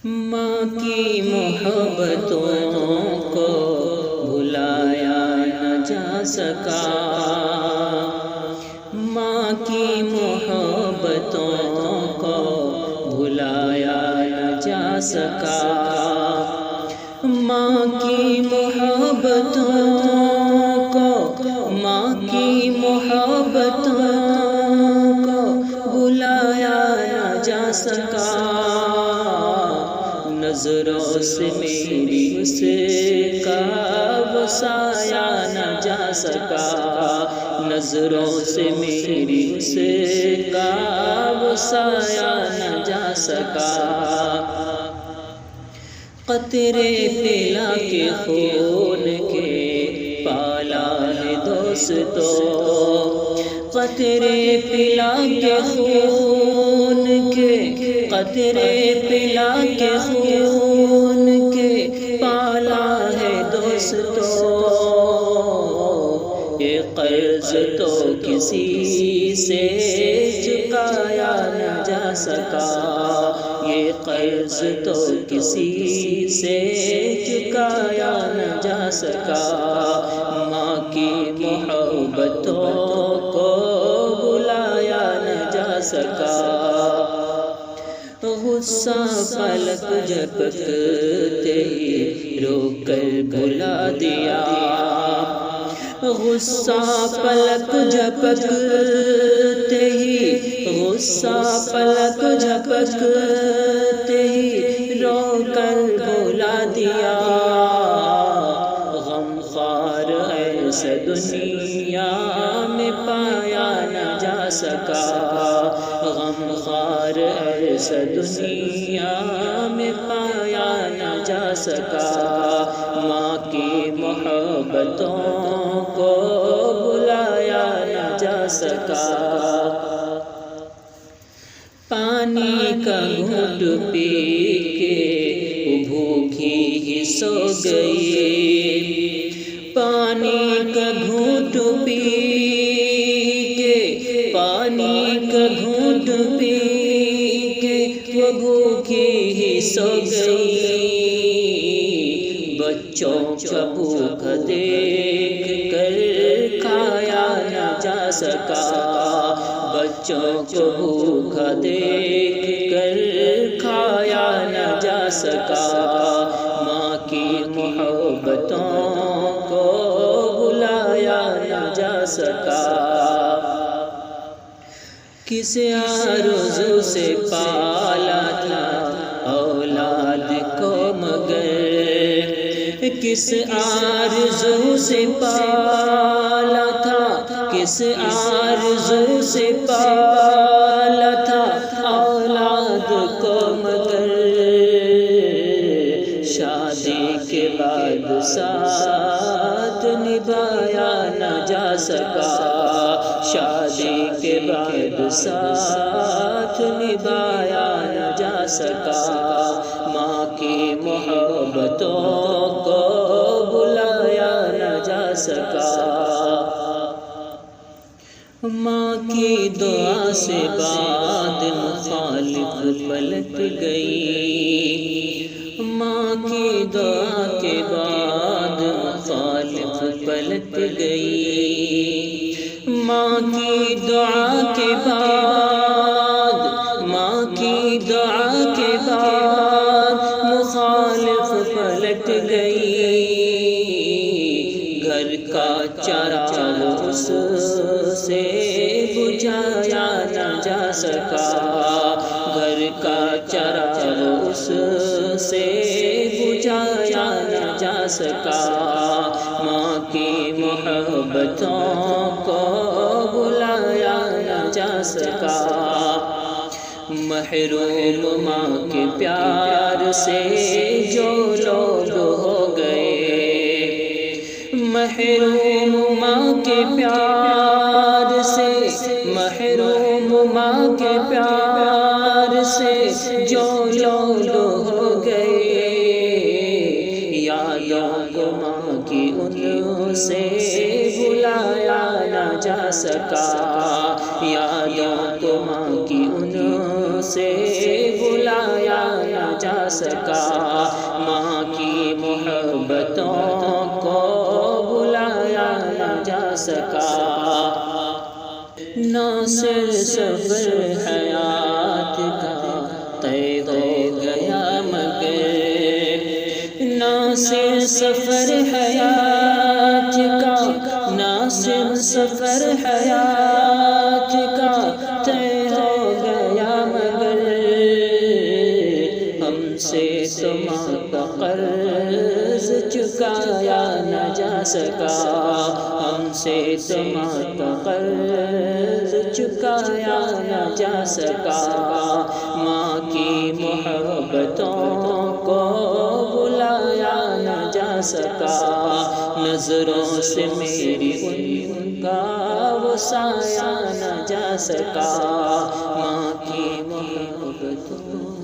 ماں کی محبتوں کو بھلایا نہ جا سکا، ماں کی محبتوں کو بھلایا نہ جا سکا، ماں کی محبتوں کو، ماں کی محبتوں کو بھلایا نہ جا سکا، نظروں سے میری اس کا وسایا نہ جا سکا، نظروں سے میری اس کا وسایا نہ جا سکا، قطرے پلا کے خون کے پالا ہے دوستو، قطرے پلا کے خون کے، قطرے پلا کے خون کے پالا ہے دوستو، یہ قرض تو کسی سے چکایا نہ جا سکا، یہ قرض تو کسی سے چکایا نہ جا سکا، ماں کی محبتوں کو بھلایا نہ جا سکا، غصہ پلک جھپکتے ہی رو کر بھلا دیا، غصہ پلک جھپکتے ہی، غصہ پلک جھپکتے ہی رو کر بھلا دیا، غم خوار ایسا دنیا میں پایا نہ جا سکا، غم خوار ایسا دنیا میں پایا نہ جا سکا، ماں کی محبتوں کو بھلایا نہ جا سکا، پانی کا گھونٹ پی کے بھوکی ہی سو گئی، پانی کا گھونٹ پی کے، پانی کا گھونٹ پی کے وہ بھوکی ہی سو گئی، بچوں کا بھوک دیکھ کر کھایا نہ جا سکا، بچوں کو بھوکا دیکھ کر کھایا نہ جا سکا، ماں کی محبتوں کو بھلایا نہ جا سکا، کس آرزو سے پالا تھا اولاد کو مگر، کس آرزو سے پالا تھا، کس آرزو سے پالا تھا اولاد کو مگر، شادی کے بعد ساتھ نبھایا نہ جا سکا، شادی کے بعد ساتھ نبھایا نہ جا سکا، ماں کی محبتوں کو بھلایا نہ جا سکا، ماں کی دعا سے بعد مخالف پلٹ گئی، ماں کی دعا کے بعد مخالف پلٹ گئی، ماں کی دعا کے بعد، ماں کی دعا کے بعد مخالف پلٹ گئی، گھر کا چراغ اس سے بجھایا نہ جا سکا، گھر کا چراغ اس سے بجھایا نہ جا سکا، ماں کی محبتوں کو بھلایا نہ جا سکا، محروم ماں کے پیار سے جو لوگ ہو گئے، محروم ماں کے پیار سے، محروم ماں کے پیار سے جو لوگ ہو گئے، یادوں کو ماں کی ان سے بھلایا نہ جا سکا، یادوں کو ماں کی ان سے بھلایا نہ جا سکا، ماں کی محبتوں کو بلایا نہ جا سکا۔ ناصر سفر حیات کا طے ہو گیا مگر، ناصر سفر حیات کا، ناصر سفر حیات کا طے ہو گیا مگر، ہم سے تمہارا قرض چکایا نہ جا سکا، ہم سے تمہارا قرض چکایا نہ جا سکا، ماں کی محبتوں کو بلایا نہ جا سکا، نظروں سے میری ان کا وہ سایہ نہ جا سکا، ماں کی محبتوں